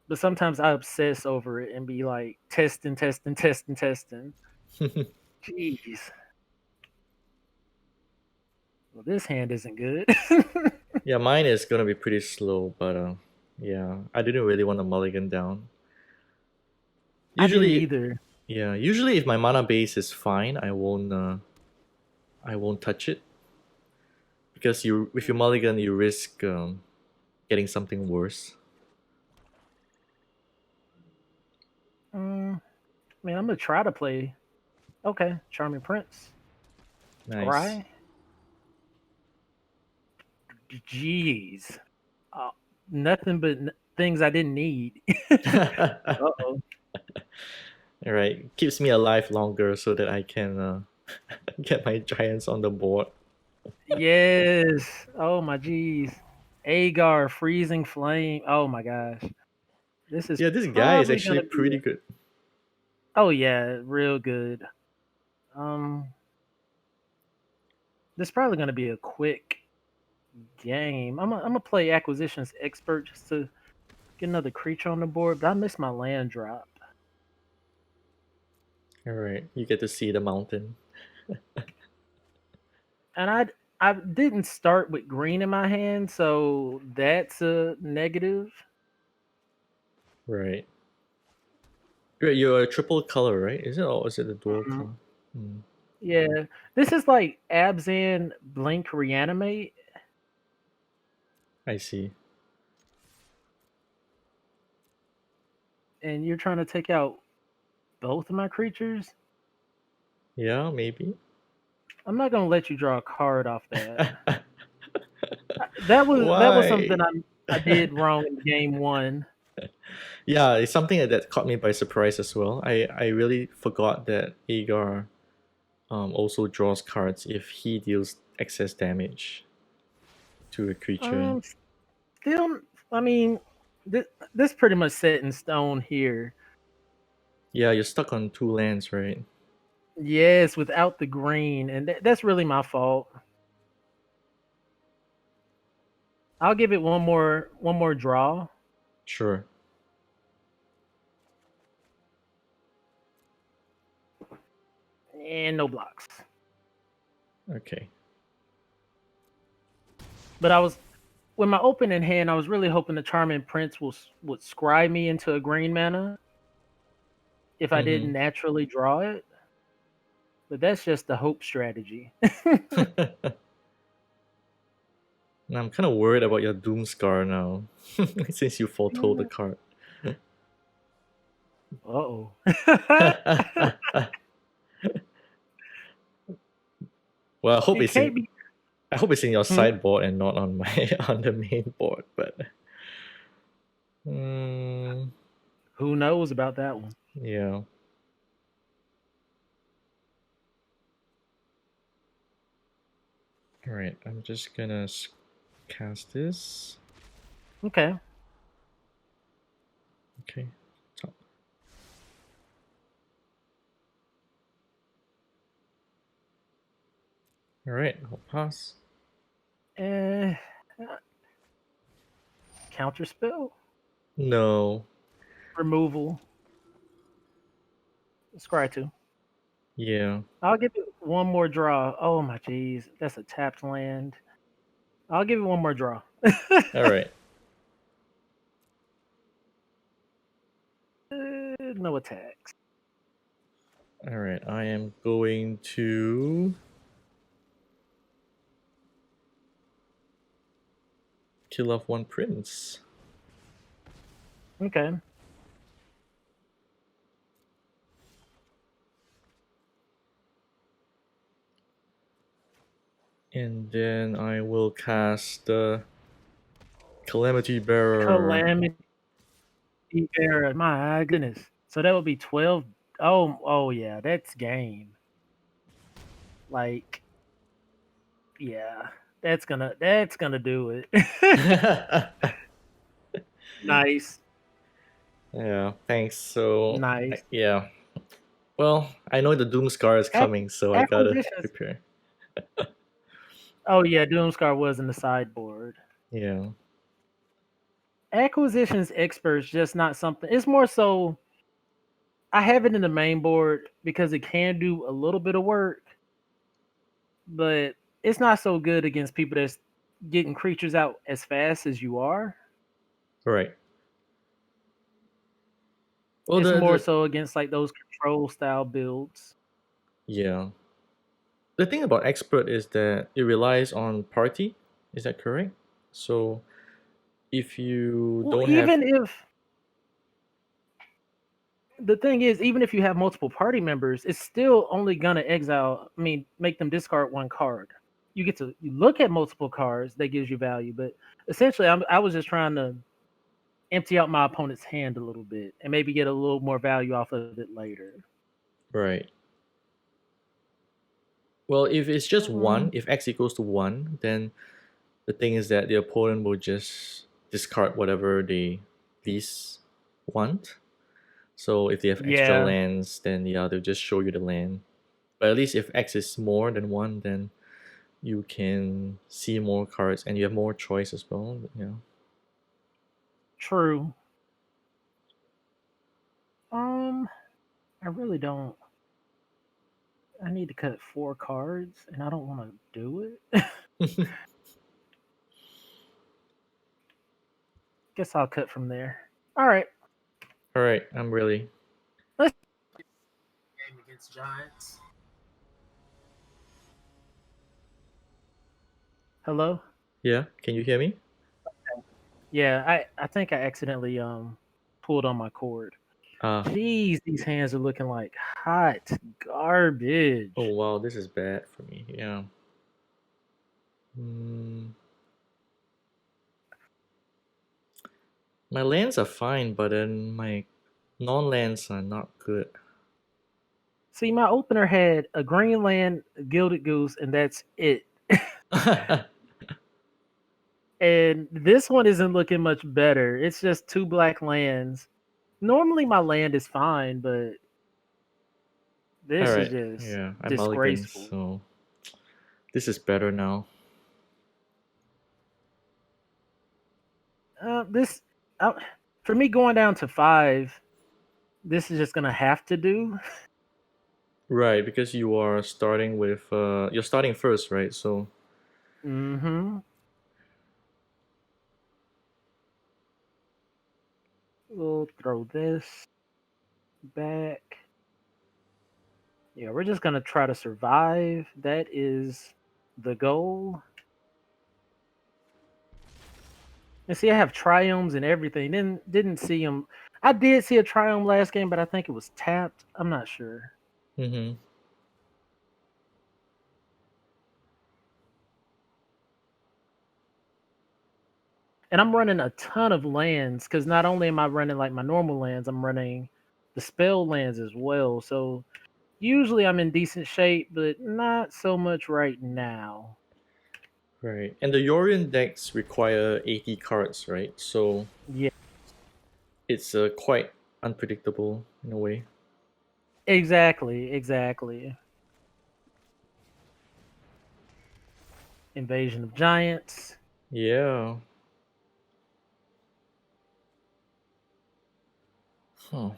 But sometimes I obsess over it and be like testing, testing, testing, testing. Jeez. Well, this hand isn't good. Yeah, mine is gonna be pretty slow, but yeah, I didn't really want to mulligan down. I didn't Usually, either. yeah, usually if my mana base is fine, I won't touch it because you if you mulligan, you risk getting something worse. I mean, I'm gonna try to play. Okay, Charming Prince. Nice. Scry. Jeez. Uh, Nothing but things I didn't need. All Uh-oh. right, keeps me alive longer so that I can get my giants on the board. Yes. Oh my jeez. Agar, freezing flame. Oh my gosh. This is Yeah, this guy is probably actually gonna be pretty good. oh yeah, real good. Um this is probably gonna be a quick game. I'm gonna play acquisitions expert just to get another creature on the board, but I missed my land drop. All right, you get to see the mountain. And I didn't start with green in my hand, so that's a negative. Right. Right, you're a triple color, right? Is it, or is it a dual Mhm. color? Hmm. Yeah. This is like Abzan Blink Reanimate. I see. And you're trying to take out both of my creatures. Yeah, maybe. I'm not gonna let you draw a card off that. That was something Why? I did wrong in game 1. Yeah, it's something that caught me by surprise as well. I really forgot that Agar also draws cards if he deals excess damage to a creature. Um, Still, I mean, this pretty much set in stone here. Yeah, you're stuck on 2 lands, right? Yes, without the green, and that's really my fault. I'll give it one more draw, Sure. and no blocks. Okay. But I was with my opening hand, I was really hoping the Charming Prince would scry me into a green mana if I Mm-hmm. didn't naturally draw it. But that's just the hope strategy. I'm kind of worried about your Doomscar now, since you foretold the card. Uh-oh. Well, It can't be. I hope it's in your Hmm? sideboard and not on my on the main board. But mm, Who knows about that one? yeah. All right, I'm just gonna cast this. Okay. Okay. Top. All right, I'll pass. Uh, Counter spell No. removal. Scry 2. Yeah. I'll give it one more draw. Oh my jeez, that's a tapped land. I'll give it one more draw. All right. No attacks. All right. I am going to kill off one prince. Okay. And then I will cast the Calamity Bearer. Calamity Bearer. My goodness. So that would be 12. Oh yeah, that's game. Like, yeah. That's gonna do it. Nice, Yeah, thanks. So, nice. yeah. Well, I know the Doomscar is Ac- coming, so I gotta acquisitions. prepare. Oh yeah, Doomscar was in the sideboard. Yeah. Acquisitions experts just not something. It's more so I have it in the main board because it can do a little bit of work, but it's not so good against people that's getting creatures out as fast as you are. Right. Well, It's more the so against like those control style builds. yeah. The thing about expert is that it relies on party. Is that correct? So if you Well, don't have even if the thing is, even if you have multiple party members, it's still only gonna exile. I mean, make them discard one card. You get to you look at multiple cards that gives you value, but essentially, I was just trying to empty out my opponent's hand a little bit and maybe get a little more value off of it later. right. Well, if it's just one, Um, if x equals to one, then the thing is that the opponent will just discard whatever they least want. So if they have extra yeah, lands, then yeah, they'll just show you the land. But at least if X is more than one, then you can see more cards and you have more choice as well. Yeah. true. Um, I really don't. I need to cut 4 cards, and I don't want to do it. Guess I'll cut from there. All right, All right, I'm really. let's game against Giants. Hello. Yeah, can you hear me? Yeah, I think I accidentally pulled on my cord. Ah, Jeez, these hands are looking like hot oh garbage. wow, this is bad for me. Yeah. Mm, my lands are fine, but then my non-lands are not good. See, my opener had a green land, a gilded goose, and that's it. And this one isn't looking much better. It's just 2 black lands. Normally my land is fine, but All this is right, just yeah, I'm mulligan, disgraceful. so this is better now. This uh, for me going down to 5, this is just gonna have to do. Right, because you are starting with you're starting first, right? So Mm-hmm. We'll throw this back. Yeah, we're just gonna try to survive. That is the goal. And see, I have triomes and everything. Didn't see them. I did see a triome last game, but I think it was tapped. I'm not sure. mm-hmm. And I'm running a ton of lands because not only am I running like my normal lands, I'm running the spell lands as well. So usually I'm in decent shape, but not so much right now. Right. And the Yorion decks require 80 cards, right? So Yeah, it's quite unpredictable in a way. exactly, exactly. Invasion of Giants. Yeah. Huh.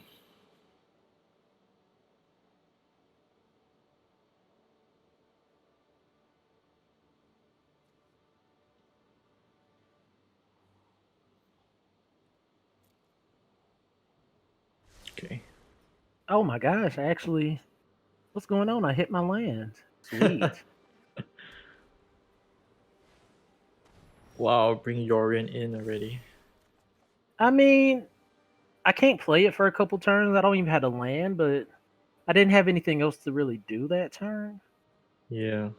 Okay. Oh my gosh, I actually, what's going on? I hit my land. Sweet. Wow, bring Yorion in already. I mean, I can't play it for a couple turns. I don't even have to land, but I didn't have anything else to really do that turn. Yeah.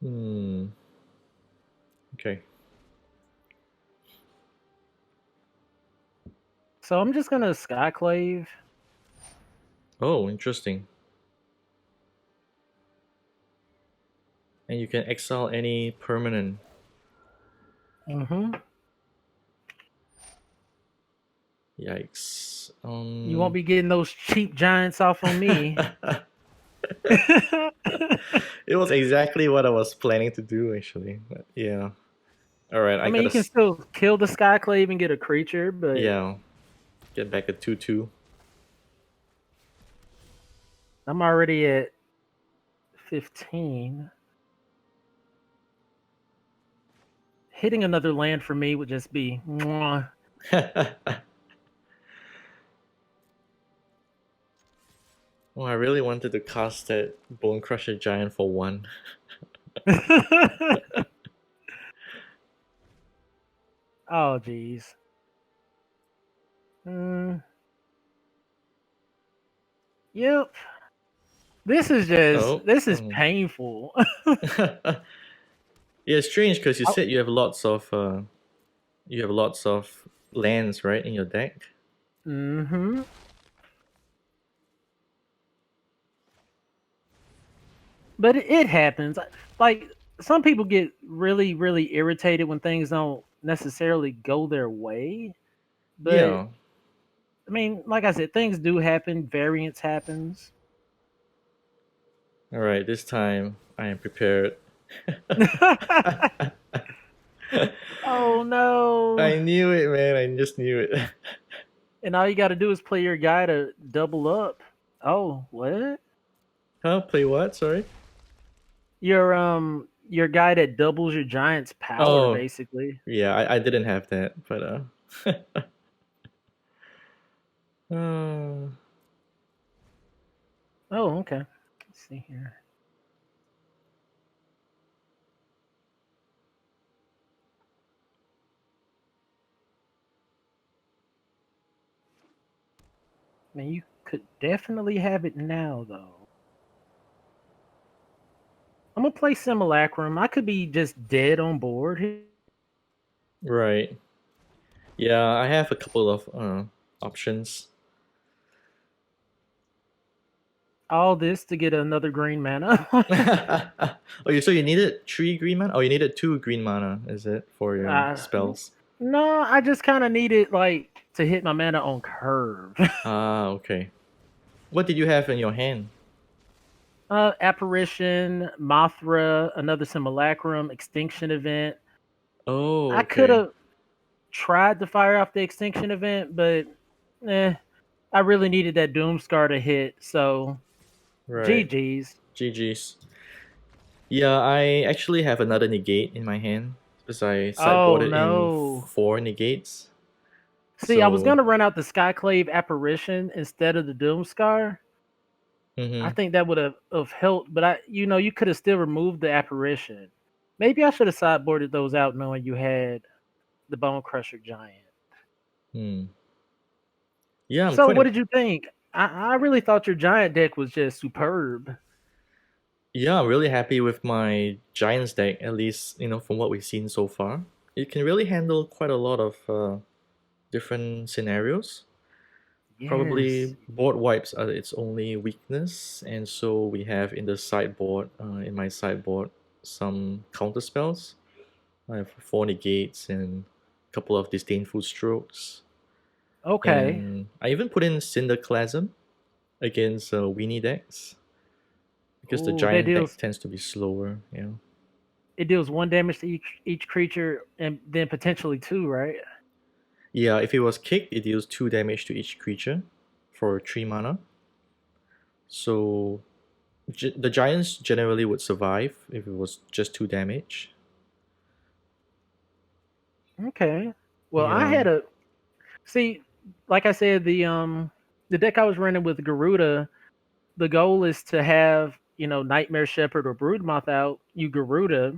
Hmm. Okay. So I'm just gonna Skyclave. Oh, interesting. And you can exile any permanent. Mm-hmm. Yikes. You won't be getting those cheap giants off on me. It was exactly what I was planning to do, actually. But yeah. All right, I I mean, gotta. you can still kill the Skyclave and get a creature, but Yeah, get back a 2/2. I'm already at 15. Hitting another land for me would just be mwah. Oh, I really wanted to cast that Bone Crusher Giant for one. Oh, geez. Mm, yep. Oh. This is painful. Yeah, it's strange because you Oh, said you have lots of lands, right, in your deck. mm-hmm. But it happens. Like some people get really, really irritated when things don't necessarily go their way. But Yeah. I mean, like I said, things do happen. Variance happens. All right, this time I am prepared. Oh no! I knew it, man. I just knew it. And all you got to do is play your guy to double up. Oh, what? Huh? Play what? Sorry. Your guy that doubles your giant's power, Oh, basically. yeah. I didn't have that, but uh, Oh, okay. Let's see here. Man, you could definitely have it now, though. I'm gonna play Simulacrum. I could be just dead on board here. right. Yeah, I have a couple of options. All this to get another green mana. Oh, so you needed 3 green mana? Oh, you needed 2 green mana, is it, for your uh, spells? no, I just kind of needed like to hit my mana on curve. Ah, okay. What did you have in your hand? Apparition, Mothra, another Simulacrum, Extinction Event. Oh, I could okay. have tried to fire off the Extinction Event, but I really needed that Doomscar to hit. So Right. GG's. GG's. Yeah, I actually have another negate in my hand because I Oh sideboarded in no. 4 negates. See, I was So, gonna run out the Skyclave Apparition instead of the Doomscar. I mhm. think that would have helped, but you could have still removed the Apparition. Maybe I should have sideboarded those out knowing you had the Bone Crusher Giant. Hmm. Yeah, I'm So quite what did you think? I really thought your giant deck was just superb. yeah, I'm really happy with my Giants deck, at least, from what we've seen so far. It can really handle quite a lot of different scenarios. Yes. Probably board wipes are its only weakness, and so we have in the sideboard, in my sideboard, some counter spells. I have 4 negates and a couple of disdainful strokes, Okay. and I even put in Cinderclasm against Weenie decks because the Oh, that giant deck deals tends to be slower. Yeah. it deals 1 damage to each creature and then potentially two, right? Yeah, if it was kicked, it deals 2 damage to each creature for 3 mana. So the giants generally would survive if it was just 2 damage. Okay. Well, I Yeah. had a see, like I said, the deck I was running with Garuda, the goal is to have, Nightmare Shepherd or Broodmoth out, you Garuda,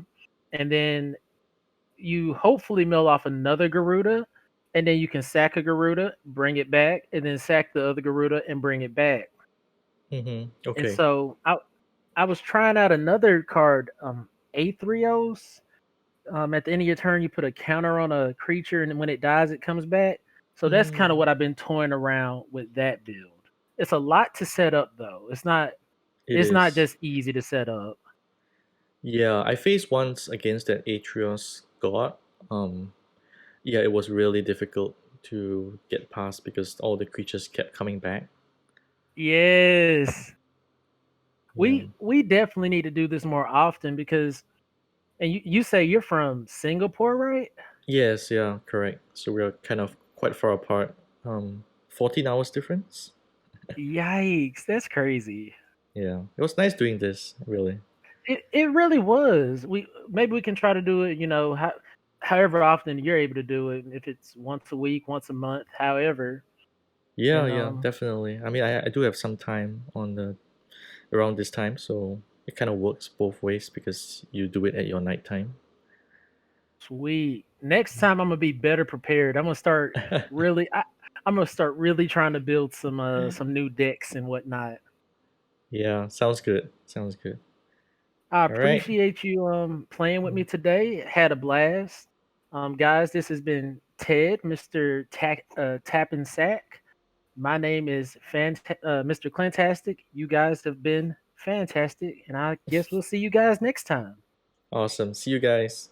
and then you hopefully mill off another Garuda, and then you can sack a Garuda, bring it back, and then sack the other Garuda and bring it back. And Okay. so I was trying out another card. Aetherios. At the end of your turn, you put a counter on a creature, and when it dies, it comes back. So that's kind of Mm, what I've been toying around with that build. It's a lot to set up though. It's not. it It's not is. just easy to set up. Yeah, I faced once against that Atrios god. Um, yeah, it was really difficult to get past because all the creatures kept coming back. Yes, Yeah. we definitely need to do this more often because. And you say you're from Singapore, right? Yes, yeah, correct. So we are kind of quite far apart. 14 hours difference. Yikes, that's crazy. Yeah, it was nice doing this, really. It really was. We can try to do it. However often you're able to do it. If it's once a week, once a month, however. Yeah, And yeah, definitely. I mean, I do have some time on the around this time, so it kind of works both ways because you do it at your nighttime. sweet. Next time I'm gonna be better prepared. Really. I'm gonna start really trying to build some new decks and whatnot. Yeah, sounds good. Sounds good. I All right. appreciate you playing with me today. Had a blast. Guys, this has been Ted, Mr. Tap and Sack. My name is Mr. Clintastik. You guys have been fantastic, and I guess we'll see you guys next time. Awesome. See you guys.